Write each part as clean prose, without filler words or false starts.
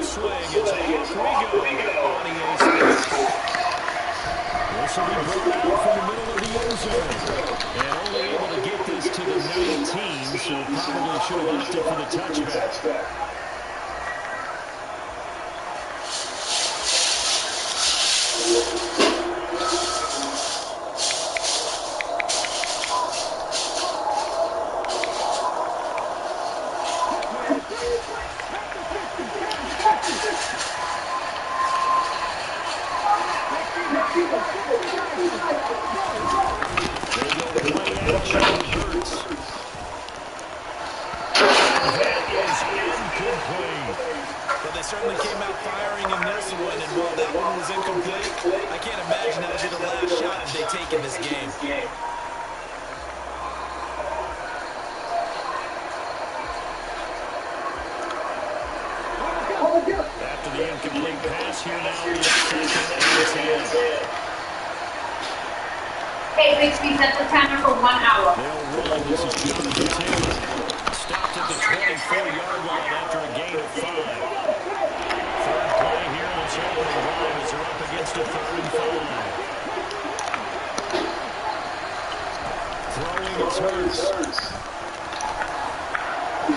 swing as off we go on EA Sports. This will be brought out from the middle of the end zone. And only able to get this to the 19, so probably should have opted for the touchback.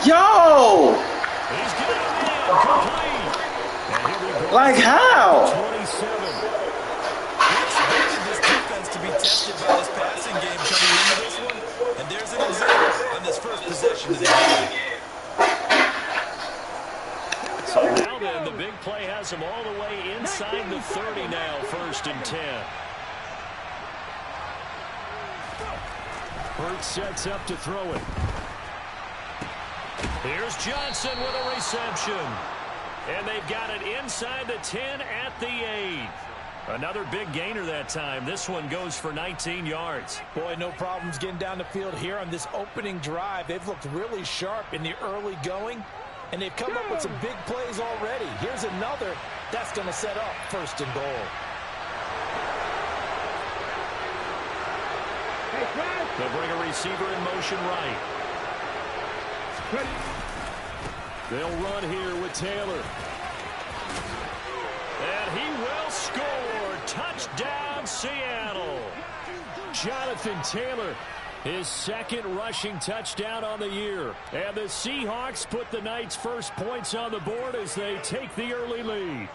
Yo! Like how? This defense to be tested by this passing game coming into this one, and there's an example on this first possession of the game. So now then, the big play has him all the way inside the 30 now, 1st and 10. Hurts sets up to throw it. Here's Johnson with a reception. And they've got it inside the 10 at the 8. Another big gainer that time. This one goes for 19 yards. Boy, no problems getting down the field here on this opening drive. They've looked really sharp in the early going, and they've come up with some big plays already. Here's another that's going to set up 1st and goal. They'll bring a receiver in motion right. They'll run here with Taylor. And he will score. Touchdown, Seattle. Jonathan Taylor, his 2nd rushing touchdown on the year. And the Seahawks put the night's first points on the board as they take the early lead.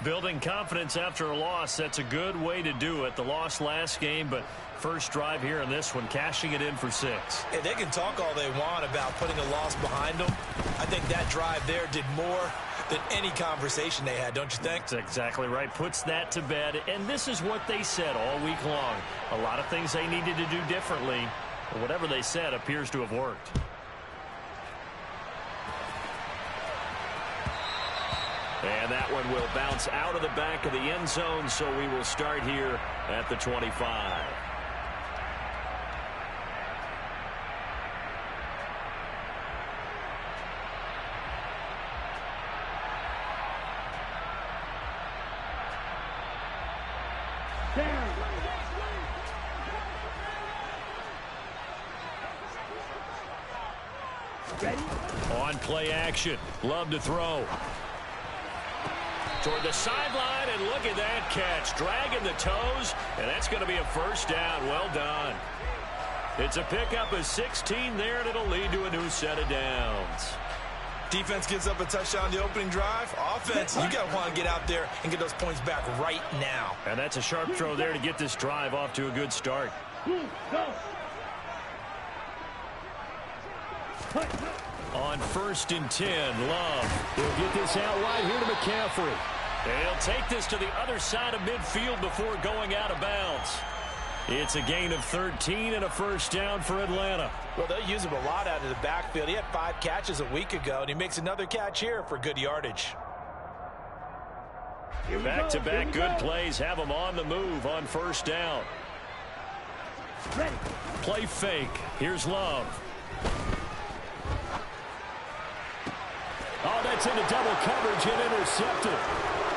Building confidence after a loss, that's a good way to do it. The loss last game, but first drive here in this one, cashing it in for 6. Hey, they can talk all they want about putting a loss behind them. I think that drive there did more than any conversation they had, don't you think? That's exactly right. Puts that to bed. And this is what they said all week long. A lot of things they needed to do differently. But whatever they said appears to have worked. And that one will bounce out of the back of the end zone, so we will start here at the 25. On play action, Love to throw. Toward the sideline, and look at that catch. Dragging the toes, and that's going to be a 1st down. Well done. It's a pickup of 16 there, and it'll lead to a new set of downs. Defense gives up a touchdown on the opening drive. Offense, you got to want to get out there and get those points back right now. And that's a sharp throw there to get this drive off to a good start. On 1st and 10, Love. He'll get this out wide here to McCaffrey. And he'll take this to the other side of midfield before going out of bounds. It's a gain of 13 and a 1st down for Atlanta. Well, they'll use him a lot out of the backfield. He had 5 catches a week ago, and he makes another catch here for good yardage. Back-to-back good plays have him on the move on 1st down. Play fake. Here's Love. Oh, that's into double coverage and intercepted.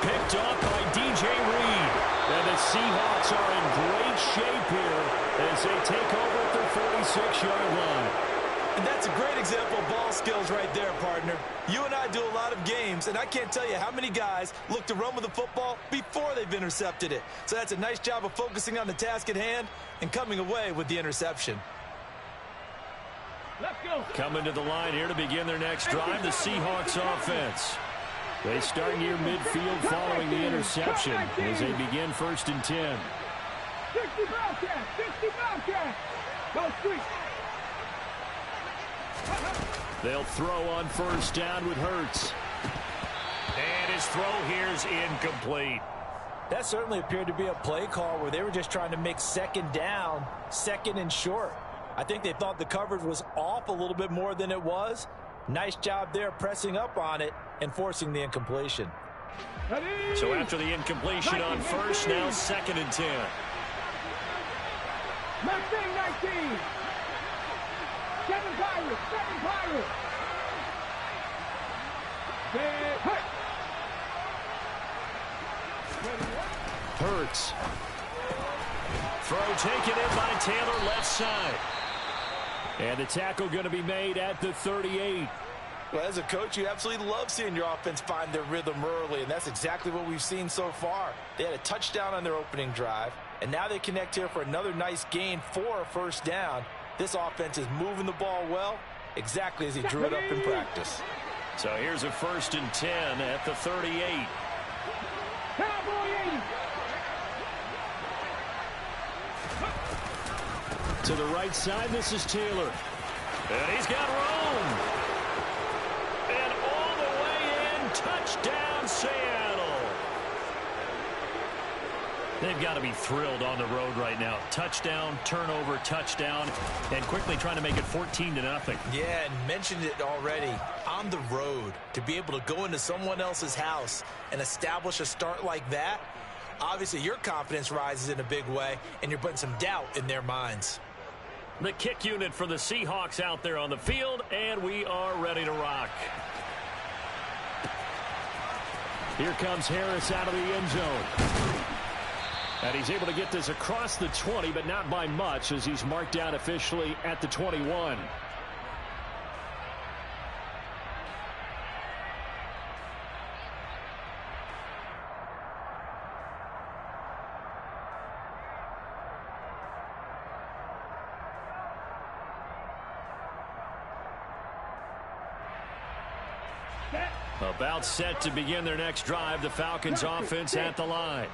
Picked off by DJ Reed. And the Seahawks are in great shape here as they take over at their 46-yard line. And that's a great example of ball skills right there, partner. You and I do a lot of games, and I can't tell you how many guys look to run with the football before they've intercepted it. So that's a nice job of focusing on the task at hand and coming away with the interception. Let's go. Coming to the line here to begin their next drive, the Seahawks offense. They start near midfield following the interception as they begin 1st and 10. 60 Bobcat, 60 Bobcat. Go street. They'll throw on 1st down with Hurts. And his throw here is incomplete. That certainly appeared to be a play call where they were just trying to make 2nd down, 2nd and short. I think they thought the coverage was off a little bit more than it was. Nice job there pressing up on it and forcing the incompletion. So after the incompletion on 1st, now 2nd and 10. Mustang 19. 7 Pirates, 7 Pirates. Hurts. Throw taken in by Taylor, left side. And the tackle going to be made at the 38. Well, as a coach, you absolutely love seeing your offense find their rhythm early, and that's exactly what we've seen so far. They had a touchdown on their opening drive, and now they connect here for another nice gain for a 1st down. This offense is moving the ball well, exactly as he drew it up in practice. So here's a 1st and 10 at the 38. Cowboy 80. To the right side, this is Taylor. And he's got room. And all the way in, touchdown Seattle. They've got to be thrilled on the road right now. Touchdown, turnover, touchdown, and quickly trying to make it 14-0. Yeah, and mentioned it already. On the road, to be able to go into someone else's house and establish a start like that, obviously your confidence rises in a big way, and you're putting some doubt in their minds. The kick unit for the Seahawks out there on the field, and we are ready to rock. Here comes Harris out of the end zone. And he's able to get this across the 20, but not by much, as he's marked down officially at the 21. About set to begin their next drive, the Falcons offense at the line.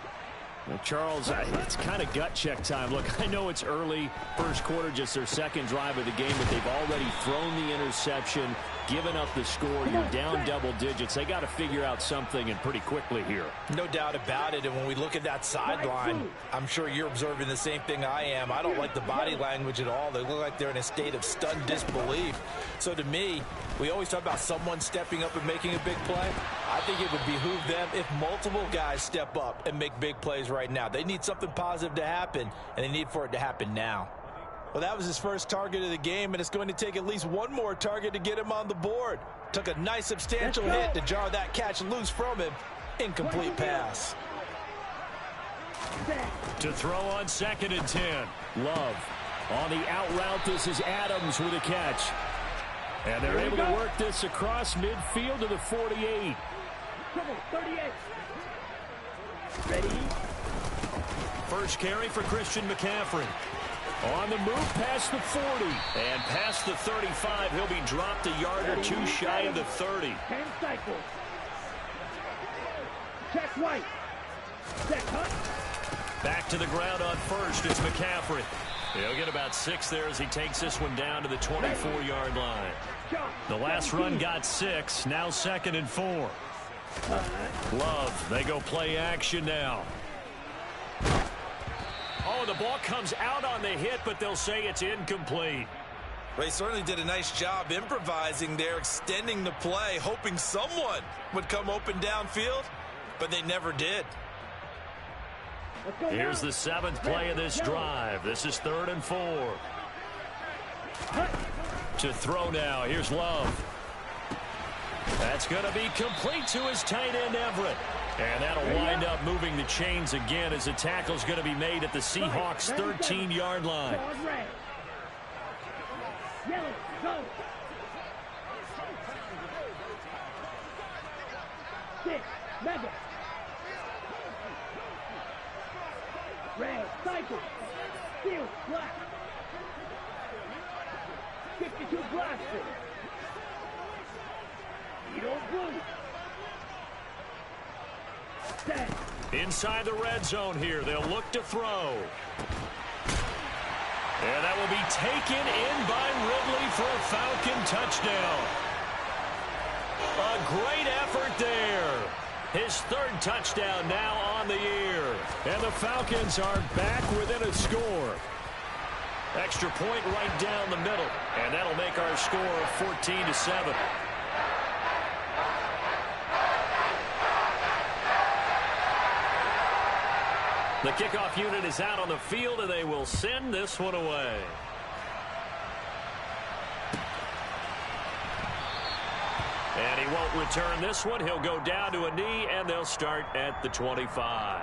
Well, Charles, it's kind of gut check time. Look, I know it's early, 1st quarter, just their 2nd drive of the game, but they've already thrown the interception, given up the score. You're down double digits. They got to figure out something, and pretty quickly here. No doubt about it, and when we look at that sideline, I'm sure you're observing the same thing I am. I don't like the body language at all. They look like they're in a state of stunned disbelief. So to me, we always talk about someone stepping up and making a big play. I think it would behoove them if multiple guys step up and make big plays right now. They need something positive to happen, and they need for it to happen now. Well, that was his first target of the game, and it's going to take at least one more target to get him on the board. Took a nice substantial hit to jar that catch loose from him. Incomplete pass. To throw on 2nd and 10. Love. On the out route, this is Adams with a catch. And they're able to work this across midfield to the 48. 38. Ready? First carry for Christian McCaffrey. On the move past the 40. And past the 35, he'll be dropped a yard or two shy of the 30. 10 cycles. Check white. Check cut. Back to the ground on 1st, it's McCaffrey. He'll get about 6 there as he takes this one down to the 24-yard line. The last run got 6, now 2nd and 4. Love, they go play action now. Oh, the ball comes out on the hit, but they'll say it's incomplete. They certainly did a nice job improvising there, extending the play, hoping someone would come open downfield, but they never did. Here's the 7th play of this drive. This is 3rd and 4. To throw now. Here's Love. That's going to be complete to his tight end, Everett. And that'll wind up moving the chains again as the tackle's going to be made at the Seahawks' 13-yard line. Go. 6, mega. Red, cycle. Steel, black. 52 blaster. Needle, blue. 10. Inside the red zone here. They'll look to throw. And that will be taken in by Ridley for a Falcon touchdown. A great effort there. His third touchdown now on the year. And the Falcons are back within a score. Extra point right down the middle. And that'll make our score 14-7. The kickoff unit is out on the field, and they will send this one away. And he won't return this one. He'll go down to a knee, and they'll start at the 25.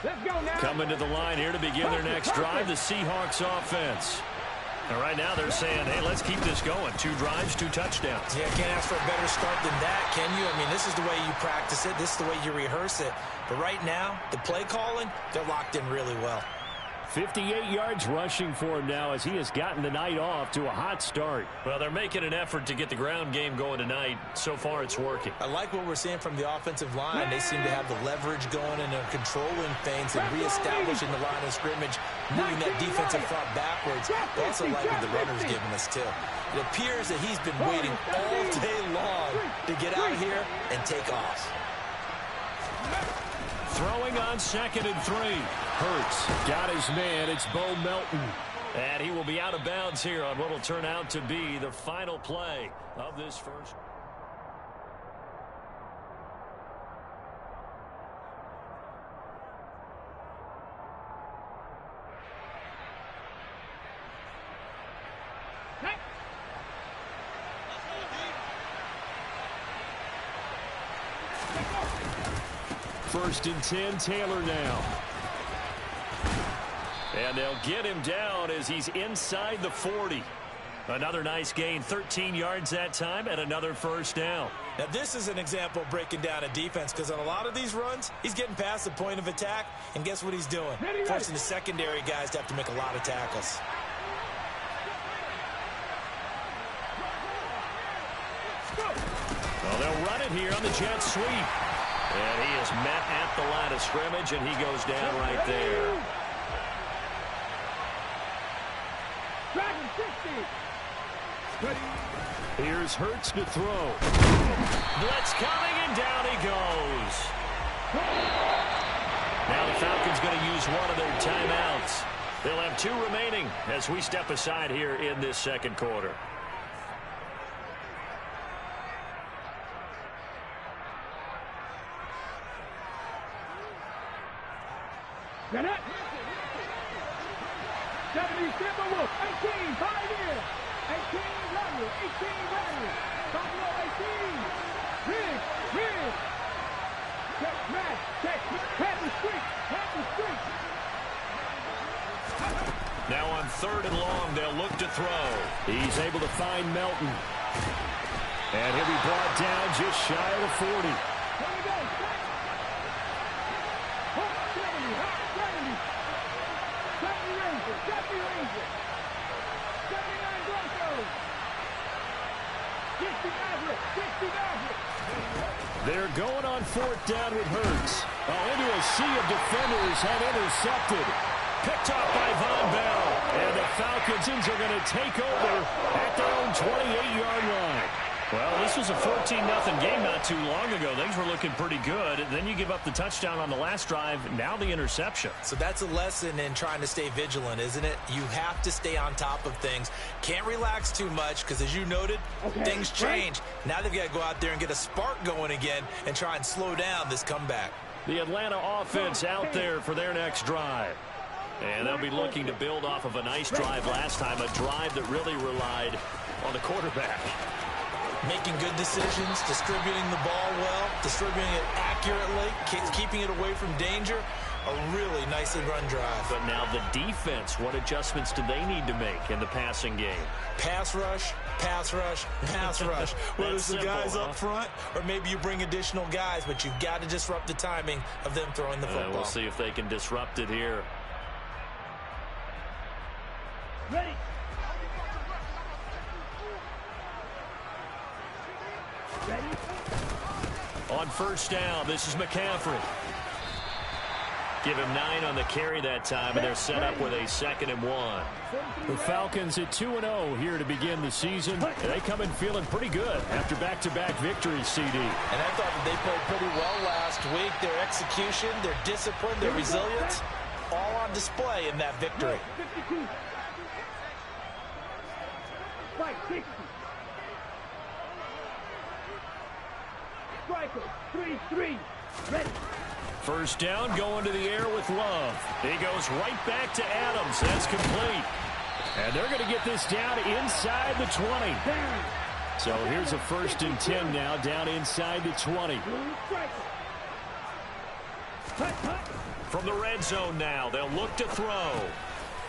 Let's go now. Coming to the line here to begin their next drive, the Seahawks offense. And right now they're saying, hey, let's keep this going. 2 drives, 2 touchdowns. Yeah, can't ask for a better start than that, can you? I mean, this is the way you practice it. This is the way you rehearse it. But right now, the play calling, they're locked in really well. 58 yards rushing for him now as he has gotten the night off to a hot start. Well, they're making an effort to get the ground game going tonight. So far, it's working. I like what we're seeing from the offensive line. They seem to have the leverage going, and they're controlling things and reestablishing the line of scrimmage, moving that defensive front backwards. But also like what the runner's giving us, too. It appears that he's been waiting all day long to get out here and take off. Throwing on 2nd and 3. Hurts got his man. It's Bo Melton. And he will be out of bounds here on what will turn out to be the final play of this first. First and 10, Taylor now. And they'll get him down as he's inside the 40. Another nice gain, 13 yards that time, and another first down. Now, this is an example of breaking down a defense, because on a lot of these runs, he's getting past the point of attack, and guess what he's doing? Forcing the secondary guys to have to make a lot of tackles. Well, they'll run it here on the jet sweep. And he is met at the line of scrimmage, and he goes down right there. Here's Hurts to throw. Blitz coming, and down he goes. Now the Falcons going to use one of their timeouts. They'll have 2 remaining as we step aside here in this second quarter. Get it. 70 Timberwolves, 18, 5 in. 18 Randall, 18 Randall. Buffalo 18. Riggs. Check, Matt, check. Happy street. Now on 3rd and long, they'll look to throw. He's able to find Melton. And he'll be brought down just shy of the 40. Here we go. 70 Rangers. 79 Broncos. 60 Mavericks. They're going on 4th down with Hurts. Into a sea of defenders and intercepted. Picked off by Von Bell. And the Falcons are going to take over at their own 28-yard line. Well, this was a 14-0 game not too long ago. Things were looking pretty good. Then you give up the touchdown on the last drive. Now the interception. So that's a lesson in trying to stay vigilant, isn't it? You have to stay on top of things. Can't relax too much because, as you noted, things change. Now they've got to go out there and get a spark going again and try and slow down this comeback. The Atlanta offense out there for their next drive. And they'll be looking to build off of a nice drive last time, a drive that really relied on the quarterback. Making good decisions, distributing the ball well, distributing it accurately, keeping it away from danger. A really nicely run drive. But now the defense, what adjustments do they need to make in the passing game? Pass rush, pass rush, pass rush. Whether it's the guys up front or maybe you bring additional guys, but you've got to disrupt the timing of them throwing the football. We'll see if they can disrupt it here. Ready. On first down, this is McCaffrey. Give him 9 on the carry that time, and they're set up with a 2nd and 1. The Falcons at 2-0 here to begin the season. They come in feeling pretty good after back-to-back victories, CD. And I thought that they played pretty well last week. Their execution, their discipline, their resilience, all on display in that victory. 52. 560. Striker, 3-3. Ready. First down, going to the air with Love. He goes right back to Adams. That's complete. And they're going to get this down inside the 20. So here's a 1st and 10 now, down inside the 20. From the red zone now, they'll look to throw.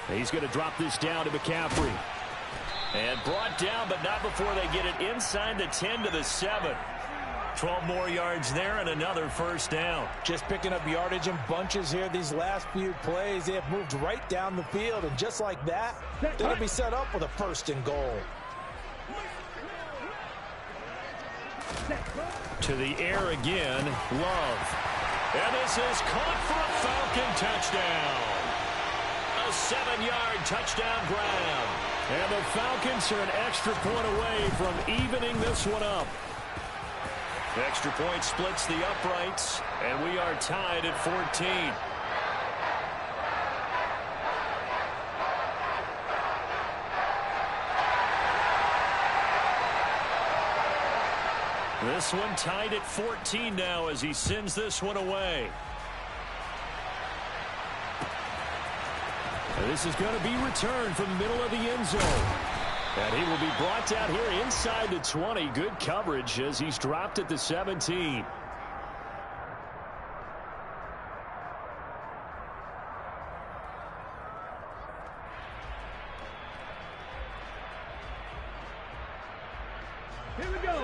He's going to drop this down to McCaffrey. And brought down, but not before they get it inside the 10 to the 7. 12 more yards there and another 1st down. Just picking up yardage in bunches here. These last few plays, they have moved right down the field. And just like that, they're going to be set up with a 1st and goal. To the air again, Love. And this is caught for a Falcon touchdown. A 7-yard touchdown grab. And the Falcons are an extra point away from evening this one up. Extra point splits the uprights, and we are tied at 14. This one tied at 14 now as he sends this one away. And this is going to be returned from the middle of the end zone. And he will be brought down here inside the 20. Good coverage as he's dropped at the 17.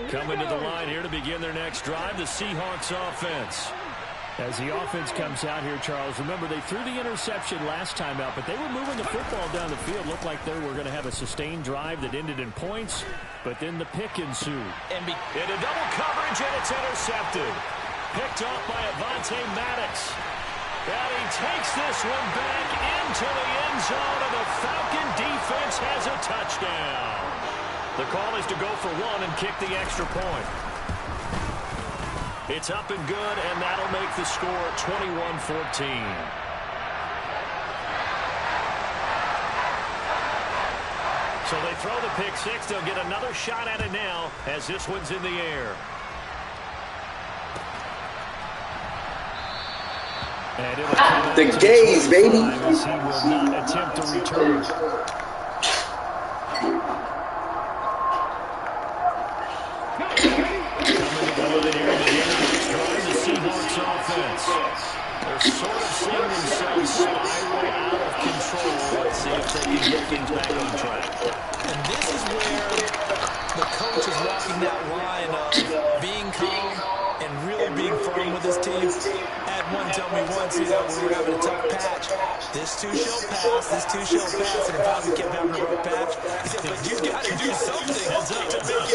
Coming to the line here to begin their next drive, the Seahawks offense. As the offense comes out here, Charles, remember they threw the interception last time out, but they were moving the football down the field. Looked like they were going to have a sustained drive that ended in points, but then the pick ensued. Into double coverage, and it's intercepted. Picked off by Avonte Maddox. And he takes this one back into the end zone, and the Falcon defense has a touchdown. The call is to go for one and kick the extra point. It's up and good, and that'll make the score 21-14. So they throw the pick six. They'll get another shot at it now as this one's in the air. And the gaze, baby. He will not attempt to return. The Seahawks offense. They're sort of seeing themselves spiral out of control. Let's see if they can get things back on track. And this is where the coach is walking that line of being calm and really being firm with his team. Had one tell me once, when we were having a tough patch, this too shall pass, this too shall pass, and if I kept having a rough patch, he said, but you've got to do something to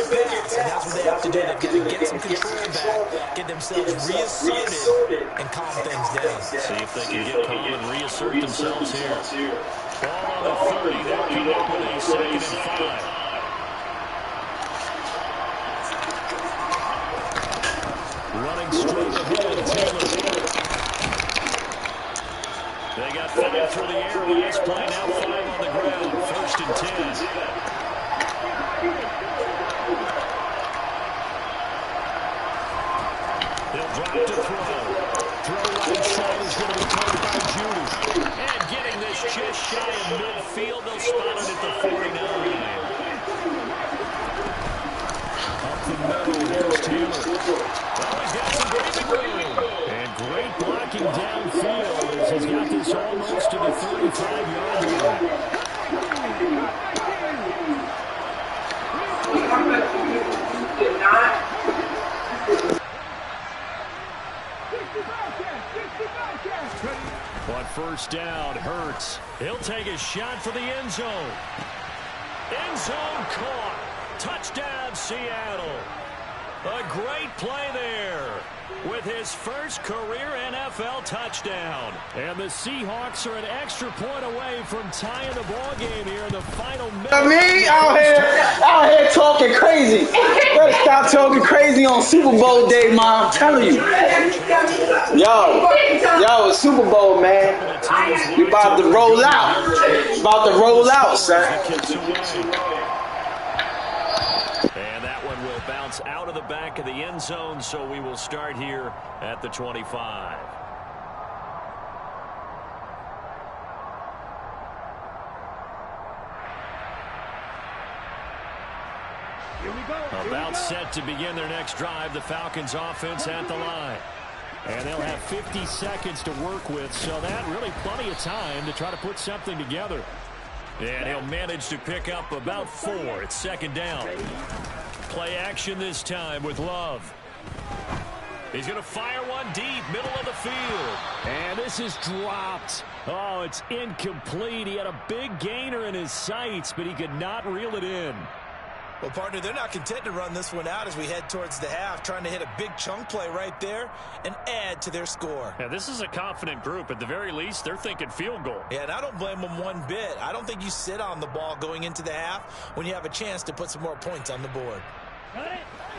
make it pass. And that's what they have to do. They've got to get some control back, get themselves reasserted, and calm things down. See if they can get calm and reassert themselves here. Ball on the 30, they'll come up with a 2nd and 5. Running straight ahead, Taylor. They got 5 through the air on this play. Now 5 on the ground. 1st and 10. He'll drop to throw. Throw right side is going to be caught by Judy. And getting this just shy of midfield. They'll spot it at the 49. Up the middle, here's Taylor. Oh, he's got some breathing room. And great blocking downfield as he's got this almost to the 35-yard line. On 1st down, Hurts. He'll take a shot for the end zone. End zone caught. Touchdown, Seattle. A great play there with his first career NFL touchdown. And the Seahawks are an extra point away from tying the ball game here in the final minute. Me out here talking crazy. Better stop talking crazy on Super Bowl day, Mom. I'm telling you. Yo, it's Super Bowl, man. We about to roll out. About to roll out, son. Out of the back of the end zone, so we will start here at the 25. About set to begin their next drive, the Falcons offense at the line. And they'll have 50 seconds to work with, so that really plenty of time to try to put something together. And he'll manage to pick up about 4. It's 2nd down. Play action this time with Love. He's going to fire one deep, middle of the field. And this is dropped. Oh, it's incomplete. He had a big gainer in his sights, but he could not reel it in. Well, partner, they're not content to run this one out as we head towards the half, trying to hit a big chunk play right there and add to their score. Yeah, this is a confident group. At the very least, they're thinking field goal. Yeah, and I don't blame them one bit. I don't think you sit on the ball going into the half when you have a chance to put some more points on the board.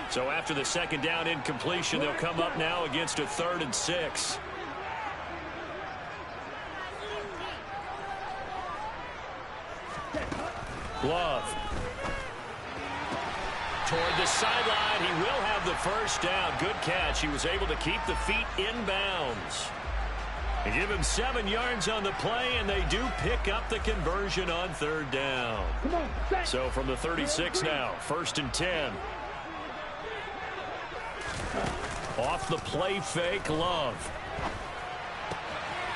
So after the 2nd down incompletion, they'll come up now against a 3rd and 6. Love. Toward the sideline, he will have the 1st down. Good catch. He was able to keep the feet inbounds. They give him 7 yards on the play, and they do pick up the conversion on 3rd down. So from the 36 now, 1st and 10. Off the play fake, Love.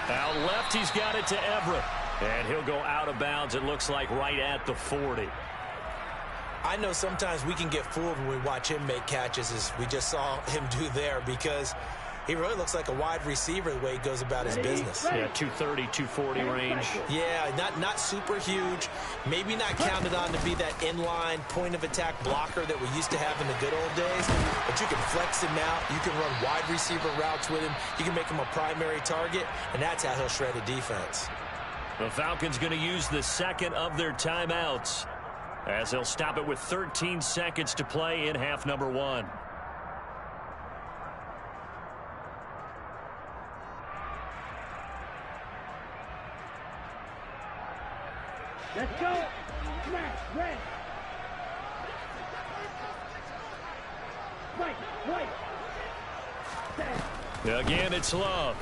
Out left, he's got it to Everett. And he'll go out of bounds, it looks like, right at the 40. I know sometimes we can get fooled when we watch him make catches, as we just saw him do there, because he really looks like a wide receiver the way he goes about his business. Yeah, 230, 240 range. Yeah, not super huge. Maybe not counted on to be that inline point-of-attack blocker that we used to have in the good old days. But you can flex him out. You can run wide receiver routes with him. You can make him a primary target, and that's how he'll shred a defense. The Falcons going to use the 2nd of their timeouts, as they'll stop it with 13 seconds to play in half number 1. Let's go. Smash, red. Right. Again, it's Love.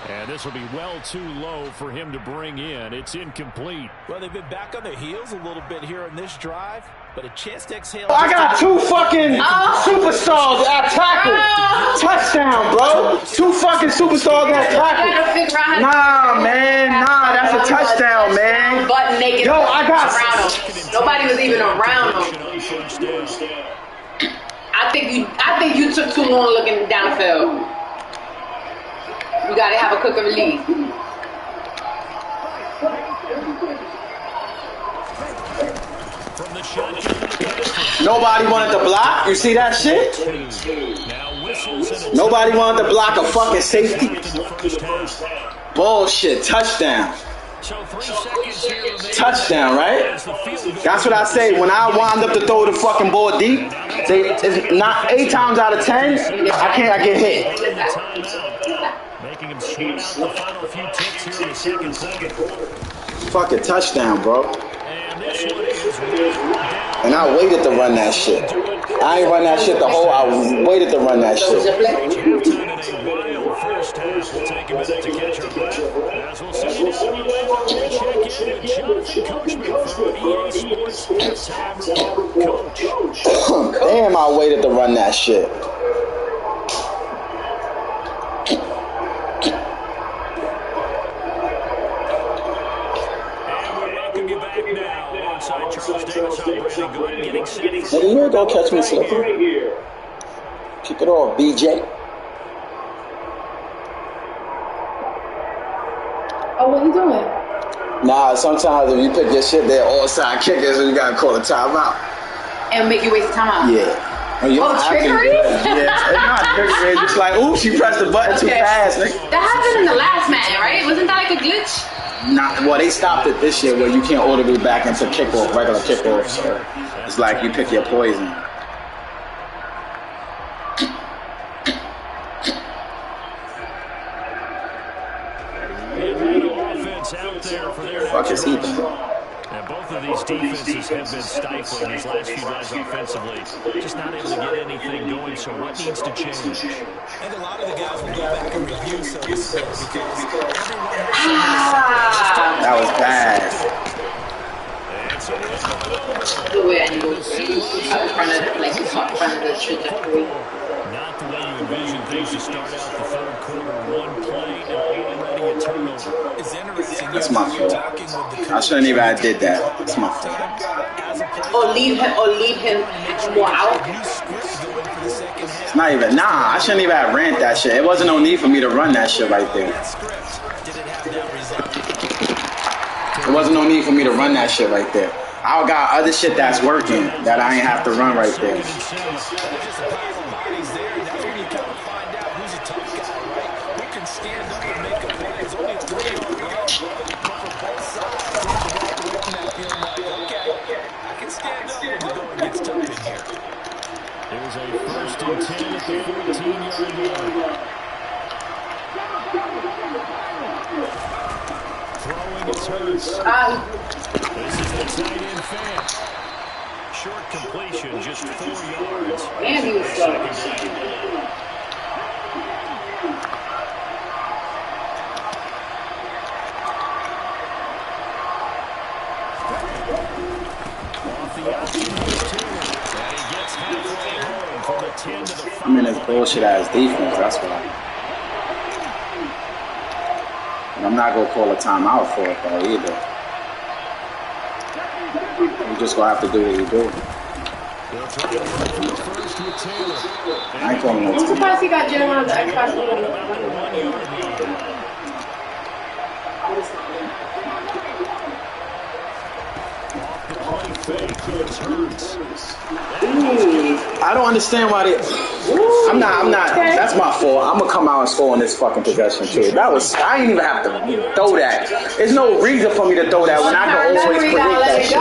And this will be well too low for him to bring in. It's incomplete. Well, they've been back on their heels a little bit here on this drive, but a chance to exhale. I got 2 fucking superstars at tackle. Touchdown, bro. 2 fucking superstars at tackle. Nah, man. Nah, that's a touchdown, man. Yo, I got around him. Nobody was even around him. I think you took too long looking down the field. You gotta have a quicker release. From the shotgun. Nobody wanted to block. You see that shit? Nobody wanted to block a fucking safety. Bullshit. Touchdown. So 3 seconds here remaining. Touchdown, right? That's what I say. When I wind up to throw the fucking ball deep, it's not 8 times out of 10, I get hit. Making him sweat out the final few ticks here in the second quarter. Fucking touchdown, bro. And this one is down. And I waited to run that shit. I ain't run that shit the whole. I waited to run that shit. First half will take a minute to catch our breath. As we'll see you now on the check in with Jonathan Coachman from EA Sports Halftime Report. Coach. Damn, I waited to run that shit. Nigga, you ain't gonna catch me slipping. Kick it off, BJ. Oh, what are you doing? Nah, sometimes if you pick your shit, they're all side kickers, and you gotta call a timeout. And make you waste time. Yeah. Oh, trickery? Yeah, it's not trickery. It's just like, ooh, she pressed the button too fast, nigga. That happened in the last match, right? Wasn't that like a glitch? Well, they stopped it this year where you can't order me back into kickoff, regular kickoff. So it's like you pick your poison. Fuck is he doing? And both of these defenses have been stifling these last few drives offensively. Just not able to get anything going, so what needs to change? And a lot of the guys will go back and review some of this because that was bad. The way I go in front of the trajectory. Not the way you envision things to start out the third quarter. One play and already a turnover. It's interesting. That's my fault. I shouldn't even have did that. That's my fault. Or leave him more out. It's not even. Nah, I shouldn't even have ran that shit. It wasn't no need for me to run that shit right there. It wasn't no need for me to run that shit right there. I got other shit that's working that I ain't have to run right there. There's a 1st and 10 at the 14-yard line. Throwing his Hurts. This is the tight end fan. Short completion, just 4 yards. And he was slow. I mean, it's bullshit ass defense, that's why. And I'm not gonna call a timeout for it though either. You just gonna have to do what you do. I ain't calling no timeout. I'm surprised he got Jalen on the Xbox. I don't understand why they. I'm not. That's my fault. I'm gonna come out and score on this fucking possession too. I ain't even have to throw that. There's no reason for me to throw that when I can always create that shit.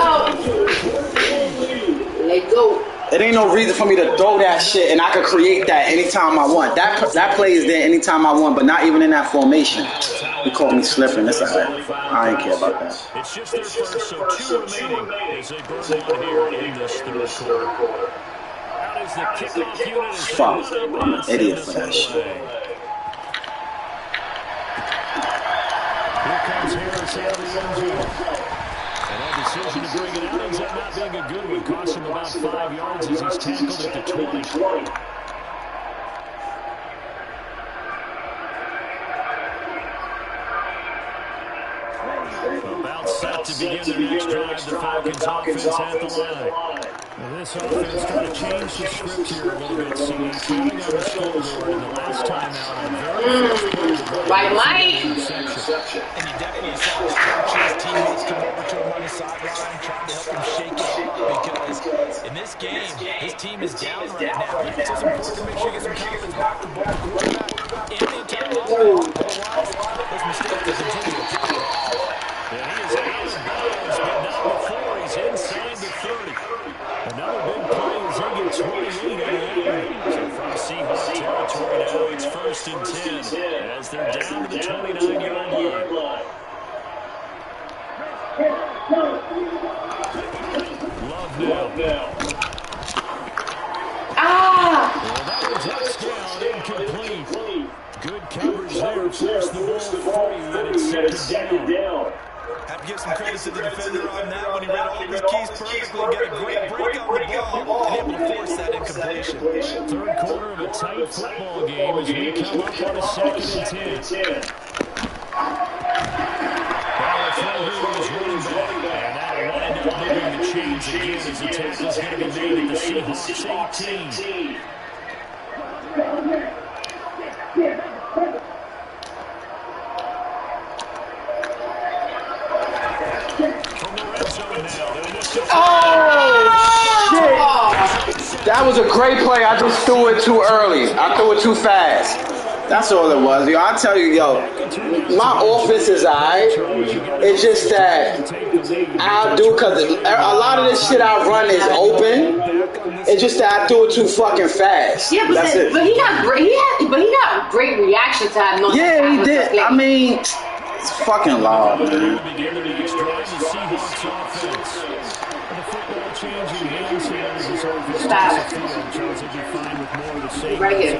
Let go. It ain't no reason for me to throw that shit, and I can create that anytime I want. That play is there anytime I want, but not even in that formation. He called me slipping. That's alright. I ain't care about that. It's just their first, so 2 remaining as they burn one here in this third quarter. Out is the kickoff unit. Fuck. I'm an idiot for that shit. Here comes Harris out of the end zone. And that decision to bring it out ends up not being a good one. Cost him about 5 yards as he's tackled at the 20. About set to begin their next drive. The Falcons offense at the line. And this offense trying to change the script here a little bit. See, counting on the scoreboard in the last time out on very first play of the drive. Right, Mike. And you definitely saw his coaches, teammates come over to him on the sideline, trying to help him shake it up because in this game, his team is down right now. It's just important to make sure you get some confidence back to both the quarterback and the entire offense. Otherwise, those mistakes will continue. Yeah, and 10 as they're down to the 29-yard line. Love now. Well, that was touchdown, incomplete. Good coverage there. Force the ball free, and it's second down. Have to give some credit to the defender on that one. He read all of his keys perfectly, got a great break on the ball, and able to force that incompletion. Third quarter of a tight football game as we come up on a 2nd and 10. Ball throw here to his running back, and that'll wind up moving the chains again as the tackle's going to be made at the Seahawks 18. Oh, shit. That was a great play. I just threw it too early. I threw it too fast. That's all it was. Yo, I tell you, yo, my offense is alright. It's just that I'll do, because a lot of this shit I run is open. It's just that I threw it too fucking fast. Yeah, but, but he got great reaction to that. Yeah, he did. I mean, it's fucking loud, man. Right here.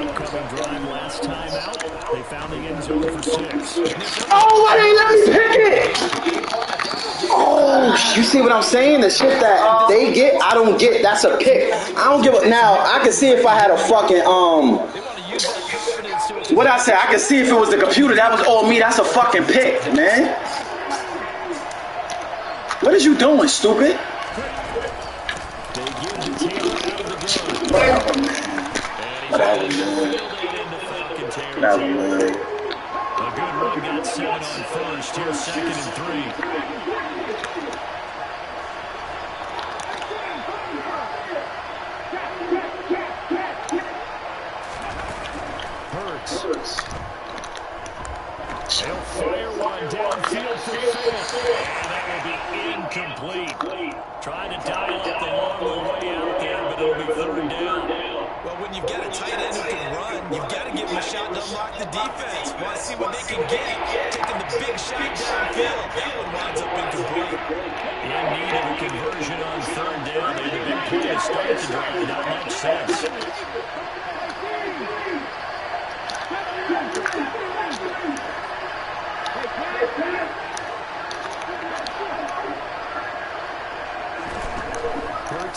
Oh, why they let me pick it? Oh, you see what I'm saying? The shit that they get, I don't get. That's a pick. I don't give a. Now I can see if I had a fucking what I say? I can see if it was the computer. That was all me. That's a fucking pick, man. What is you doing, stupid? Whatever, man. Whatever, man. A good run got 7 on first. Here's 2nd and 3. Hurts. They'll fire one downfield for Phil. And that will be incomplete. Trying to dial up the long way out there, but it'll be 3rd down. Well, when you've got a tight end who can run, you've got to give him a shot to unlock the defense. Want to see what they can get. Taking the big shot downfield. That one winds up incomplete. In need of a conversion on 3rd down. They had a big play to start the drive. Not much sense.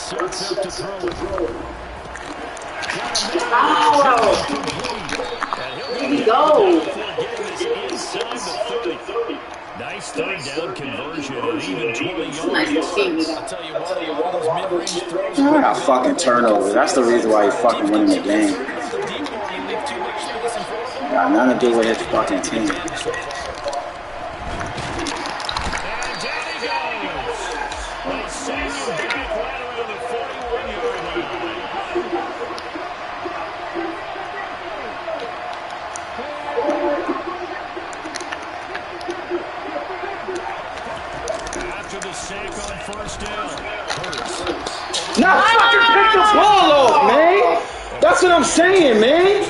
Hurts sets up to throw. Here we go. Nice 3rd down conversion and even 20 yards. Nice to see me. I'll tell you what, all those mid-range throws. I got fucking turnovers. That's the reason why he fucking winning the game. Got nothing to do with his fucking team. Not fucking pick the ball off, man. That's what I'm saying, man.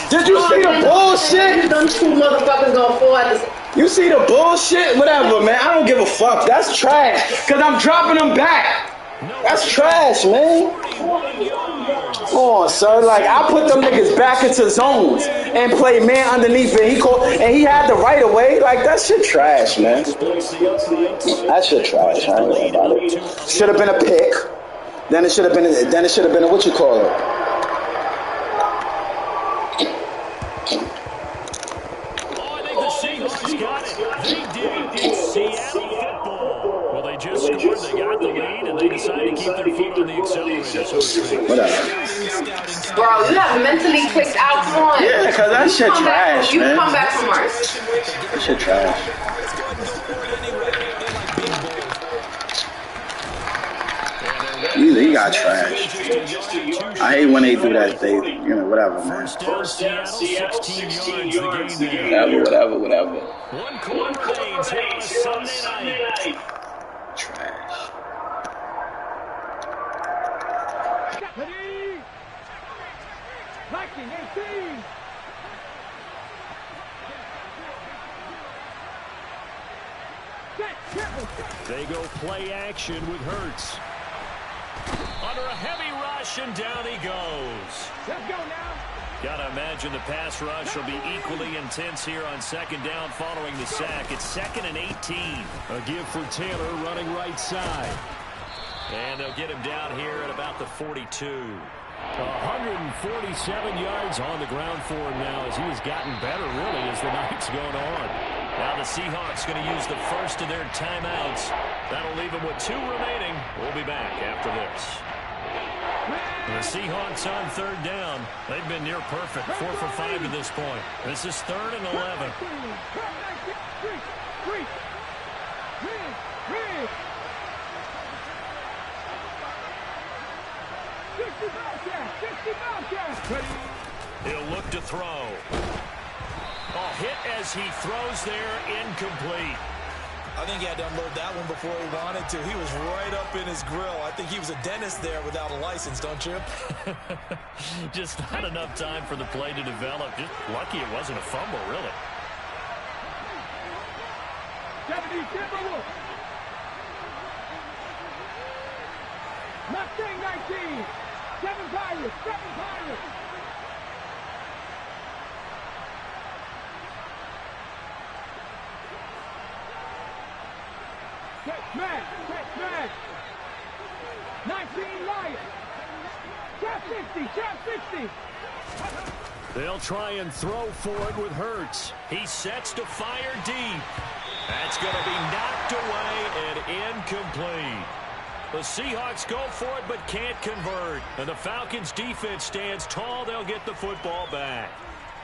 Did you see the bullshit? Them 2 motherfuckers gonna fall at the. You see the bullshit? Whatever, man. I don't give a fuck. That's trash. Cause I'm dropping them back. That's trash, man. Come on, sir. Like, I put them niggas back into zones and play man underneath it. He had the right of way. Like, that shit trash, man. That shit trash. I ain't know about it. Should have been a pick. Then it should have been a what you call it? Whatever. Bro, you have mentally clicked out. Come on. Yeah, because that shit trash, man. You come back from Mars. That shit trash. He got trash. I hate when they do that. They, whatever, man. First down, Seattle, 16 yards the game there. Whatever. One quarter remains here on a Sunday night. Trash. Ready? Lightning 18. They go play action with Hurts. Under a heavy rush, and down he goes. Let's go now. Gotta imagine the pass rush will be equally intense here on second down following the sack. It's 2nd and 18. A give for Taylor running right side. And they'll get him down here at about the 42. 147 yards on the ground for him now as he has gotten better, really, as the night's going on. Now the Seahawks going to use the first of their timeouts. That'll leave them with 2 remaining. We'll be back after this. The Seahawks on third down. They've been near perfect, 4 for 5 to this point. This is 3rd and 11. He'll look to throw. Hit as he throws there, incomplete. I think he had to unload that one before he wanted to. He was right up in his grill. I think he was a dentist there without a license, don't you? Just not enough time for the play to develop. Just lucky it wasn't a fumble, really. 70 Timberwolves. Mustang 19. 7 Pirates. 7 Pirates. Catch man. 19 Lions. Trap 60. They'll try and throw for it with Hurts. He sets to fire deep. That's going to be knocked away and incomplete. The Seahawks go for it but can't convert. And the Falcons defense stands tall. They'll get the football back.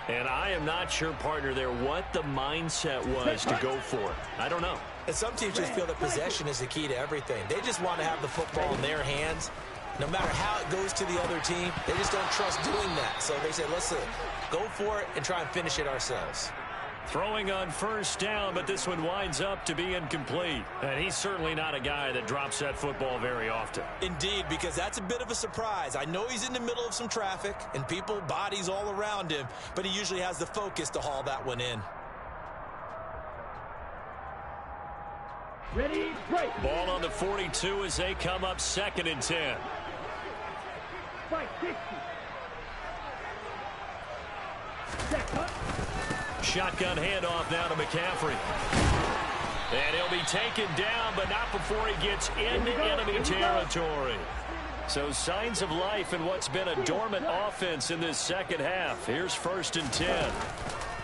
And I am not sure, partner, there what the mindset was to go for it. I don't know. And some teams just feel that possession is the key to everything. They just want to have the football in their hands. No matter how it goes to the other team, they just don't trust doing that. So they say, let's go for it and try and finish it ourselves. Throwing on first down, but this one winds up to be incomplete. And he's certainly not a guy that drops that football very often. Indeed, because that's a bit of a surprise. I know he's in the middle of some traffic and people, bodies all around him, but he usually has the focus to haul that one in. Ready, break. Ball on the 42 as they come up 2nd and 10. Fight 60. Shotgun handoff now to McCaffrey. And he'll be taken down, but not before he gets into enemy territory. So signs of life in what's been a dormant offense in this second half. Here's 1st and 10.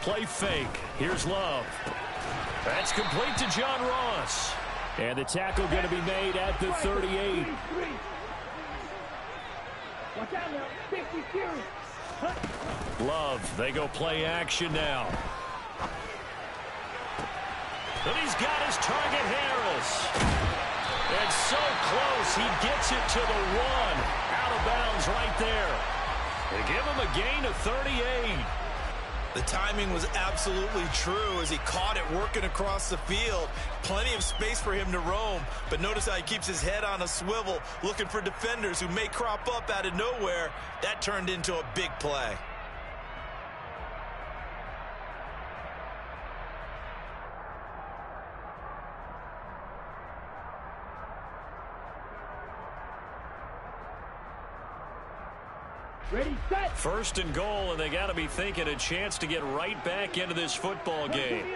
Play fake. Here's Love. That's complete to John Ross. And the tackle going to be made at the 38. Watch out now. 50 series. Love, they go play action now. And he's got his target, Harris. And so close, he gets it to the 1. Out of bounds right there. They give him a gain of 38. The timing was absolutely true as he caught it working across the field. Plenty of space for him to roam, but notice how he keeps his head on a swivel, looking for defenders who may crop up out of nowhere. That turned into a big play. Ready, set. 1st and goal, and they got to be thinking a chance to get right back into this football game.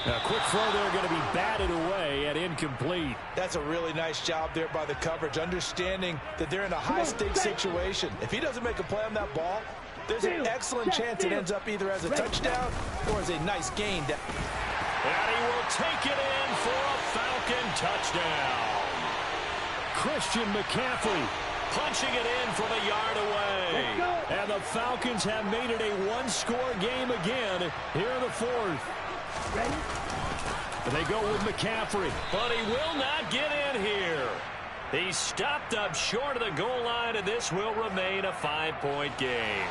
Now, quick throw there going to be batted away and incomplete. That's a really nice job there by the coverage, understanding that they're in a high-stakes situation. If he doesn't make a play on that ball, there's an excellent chance it ends up either as a touchdown or as a nice gain. And he will take it in for a Falcon touchdown. Christian McCaffrey punching it in from a yard away. And the Falcons have made it a one-score game again here in the 4th. Ready? They go with McCaffrey, but he will not get in here. He's stopped up short of the goal line, and this will remain a 5-point game.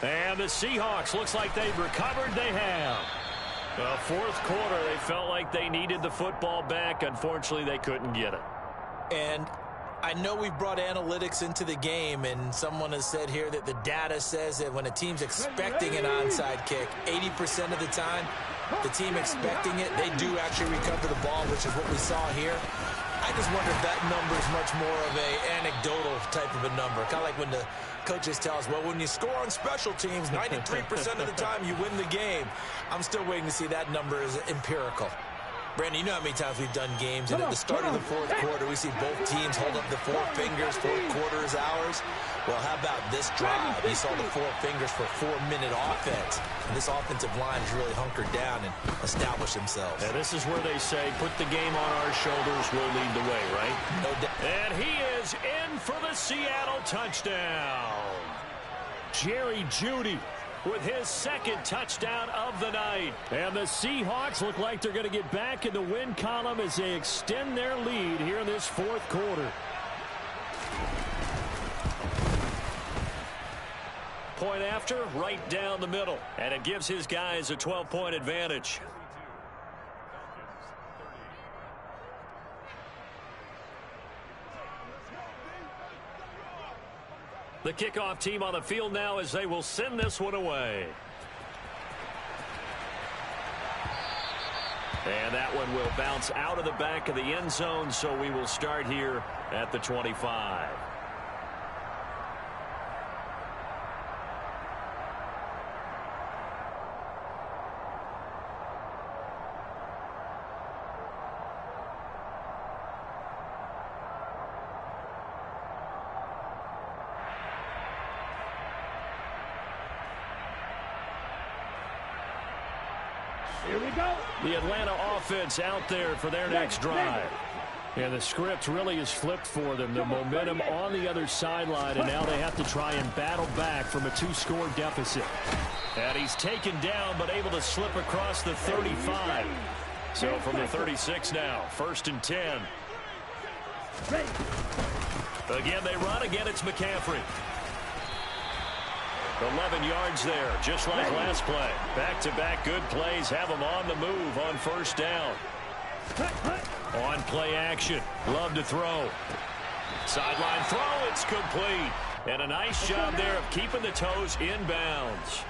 And the Seahawks, looks like they've recovered. They have. The fourth quarter, they felt like they needed the football back. Unfortunately, they couldn't get it. And I know we've brought analytics into the game, and someone has said here that the data says that when a team's expecting an onside kick, 80% of the time, the team expecting it, they do actually recover the ball, which is what we saw here. I just wonder if that number is much more of a anecdotal type of a number. Kind of like when the coaches tell us, well, when you score on special teams, 93% of the time you win the game. I'm still waiting to see that number is empirical. Brandon, you know how many times we've done games, and at the start of the fourth quarter, we see both teams hold up the four fingers, fourth quarter is ours. Well, how about this drive? You saw the four fingers for a 4-minute offense, and this offensive line has really hunkered down and established themselves. And this is where they say, put the game on our shoulders, we'll lead the way, right? No doubt. And he is in for the Seattle touchdown. Jerry Jeudy with his second touchdown of the night. And the Seahawks look like they're going to get back in the win column as they extend their lead here in this fourth quarter. Point after, right down the middle. And it gives his guys a 12-point advantage. The kickoff team on the field now as they will send this one away. And that one will bounce out of the back of the end zone, so we will start here at the 25. Here we go. The Atlanta offense out there for their next drive. And the script really is flipped for them. The momentum on the other sideline, and now they have to try and battle back from a 2-score deficit. And he's taken down, but able to slip across the 35. So from the 36 now, 1st and 10. Again, they run. Again, it's McCaffrey. 11 yards there, just like last play. Back-to-back good plays have them on the move on 1st down. On play action, love to throw. Sideline throw, it's complete. And a nice job there of keeping the toes in bounds.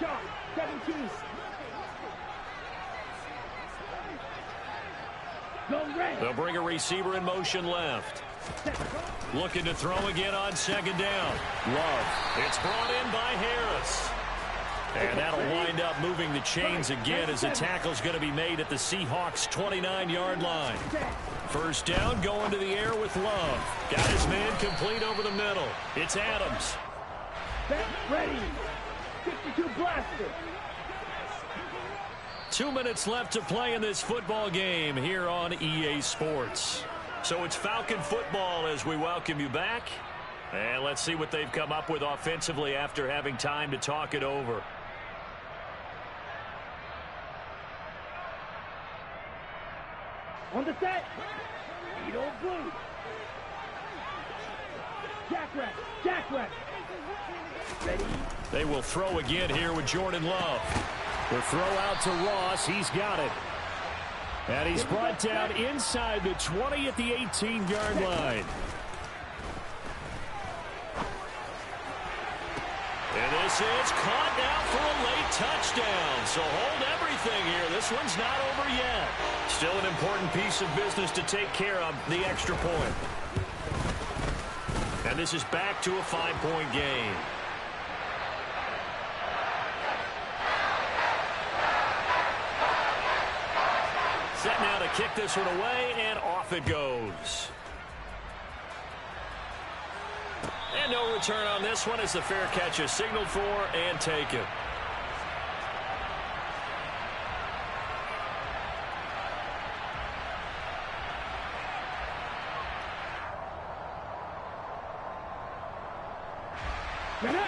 Shot, 17. Go red. They'll bring a receiver in motion left. Looking to throw again on 2nd down. Love. It's brought in by Harris. And that'll wind up moving the chains again as the tackle's going to be made at the Seahawks' 29-yard line. 1st down, going to the air with Love. Got his man complete over the middle. It's Adams. Back ready. 52 blaster. 2 minutes left to play in this football game here on EA Sports. So it's Falcon football as we welcome you back. And let's see what they've come up with offensively after having time to talk it over. On the set. Edo blue. Jackrack. Ready. They will throw again here with Jordan Love. The throw out to Ross. He's got it. And he's brought down inside the 20 at the 18-yard line. And this is caught now for a late touchdown. So hold everything here. This one's not over yet. Still an important piece of business to take care of, the extra point. And this is back to a 5-point game. Set now to kick this one away, and off it goes. And no return on this one as the fair catch is signaled for and taken.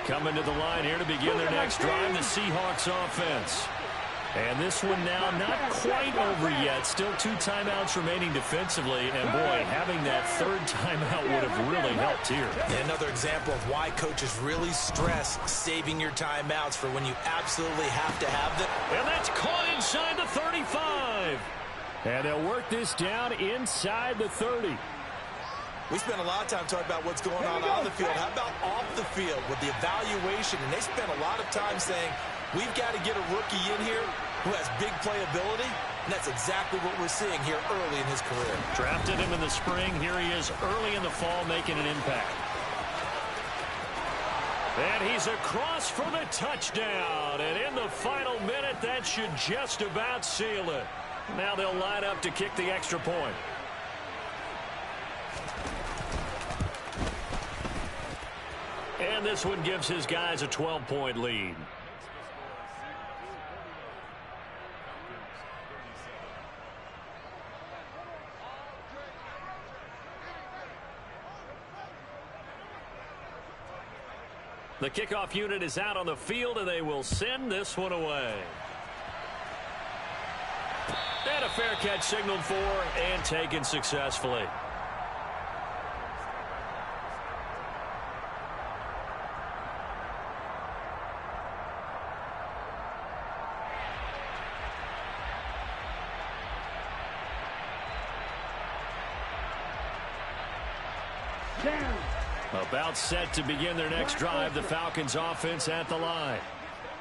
Coming to the line here to begin their next drive, the Seahawks offense. And this one now not quite over yet. Still 2 timeouts remaining defensively. And, boy, having that 3rd timeout would have really helped here. And another example of why coaches really stress saving your timeouts for when you absolutely have to have them. And that's caught inside the 35. And they'll work this down inside the 30. We spent a lot of time talking about what's going on the field. How about off the field with the evaluation? And they spent a lot of time saying, we've got to get a rookie in here who has big playability. And that's exactly what we're seeing here early in his career. Drafted him in the spring. Here he is early in the fall making an impact. And he's across for the touchdown. And in the final minute, that should just about seal it. Now they'll line up to kick the extra point. And this one gives his guys a 12-point lead. The kickoff unit is out on the field, and they will send this one away. And a fair catch signaled for and taken successfully. About set to begin their next drive, the Falcons offense at the line.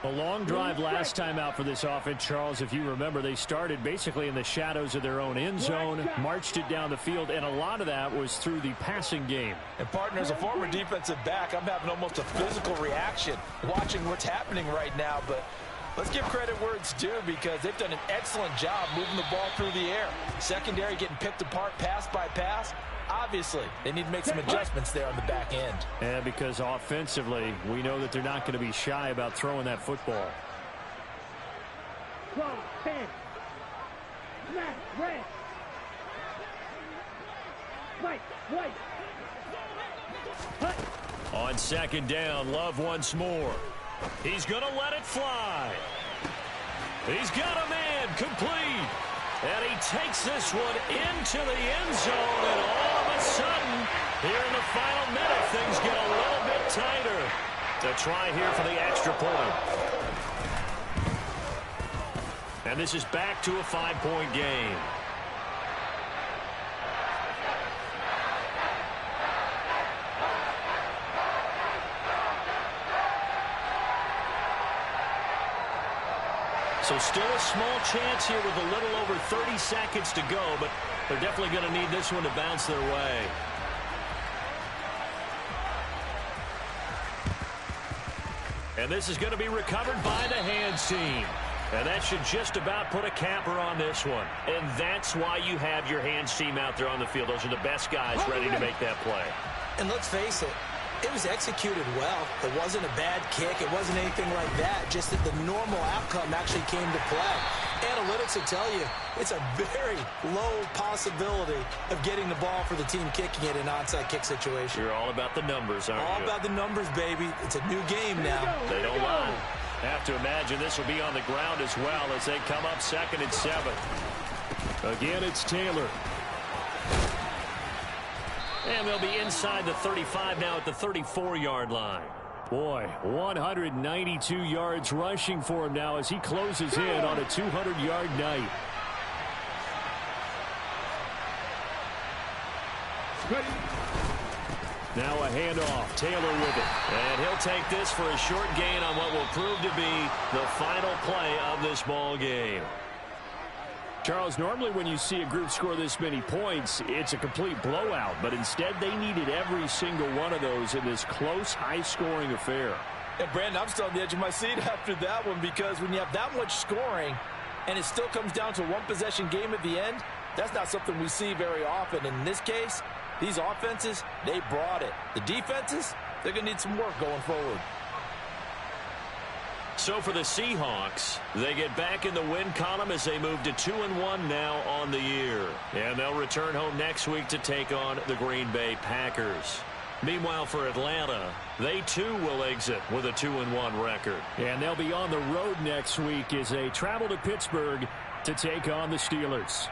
A long drive last time out for this offense, Charles. If you remember, they started basically in the shadows of their own end zone, marched it down the field, and a lot of that was through the passing game. And, partner, as a former defensive back, I'm having almost a physical reaction watching what's happening right now. But let's give credit where it's due because they've done an excellent job moving the ball through the air. Secondary getting picked apart pass by pass. Obviously, they need to make some adjustmts there on the back end. And because offensively, we know that they're not going to be shy about throwing that football. On second down, Love once more. He's going to let it fly. He's got a man complete. And he takes this one into the end zone, and all of a sudden, here in the final minute, things get a little bit tighter to try here for the extra point. And this is back to a 5-point game. So still a small chance here with a little over 30 seconds to go, but they're definitely going to need this one to bounce their way. And this is going to be recovered by the hands team. And that should just about put a capper on this one. And that's why you have your hands team out there on the field. Those are the best guys ready to make that play. And let's face it, it was executed well. It wasn't a bad kick. It wasn't anything like that. Just that the normal outcome actually came to play. Analytics will tell you it's a very low possibility of getting the ball for the team kicking it in an onside kick situation. You're all about the numbers, aren't you? All about the numbers, baby. It's a new game now. They don't lie. Have to imagine this will be on the ground as well as they come up 2nd and 7. Again, it's Taylor. And they'll be inside the 35 now at the 34-yard line. Boy, 192 yards rushing for him now as he closes in on a 200-yard night. Now a handoff. Taylor with it. And he'll take this for a short gain on what will prove to be the final play of this ball game. Charles, normally when you see a group score this many points, it's a complete blowout. But instead, they needed every single one of those in this close, high-scoring affair. And, Brandon, I'm still on the edge of my seat after that one because when you have that much scoring and it still comes down to a one-possession game at the end, that's not something we see very often. In this case, these offenses, they brought it. The defenses, they're going to need some work going forward. So for the Seahawks, they get back in the win column as they move to 2-1 now on the year. And they'll return home next week to take on the Green Bay Packers. Meanwhile, for Atlanta, they too will exit with a 2-1 record. And they'll be on the road next week as they travel to Pittsburgh to take on the Steelers.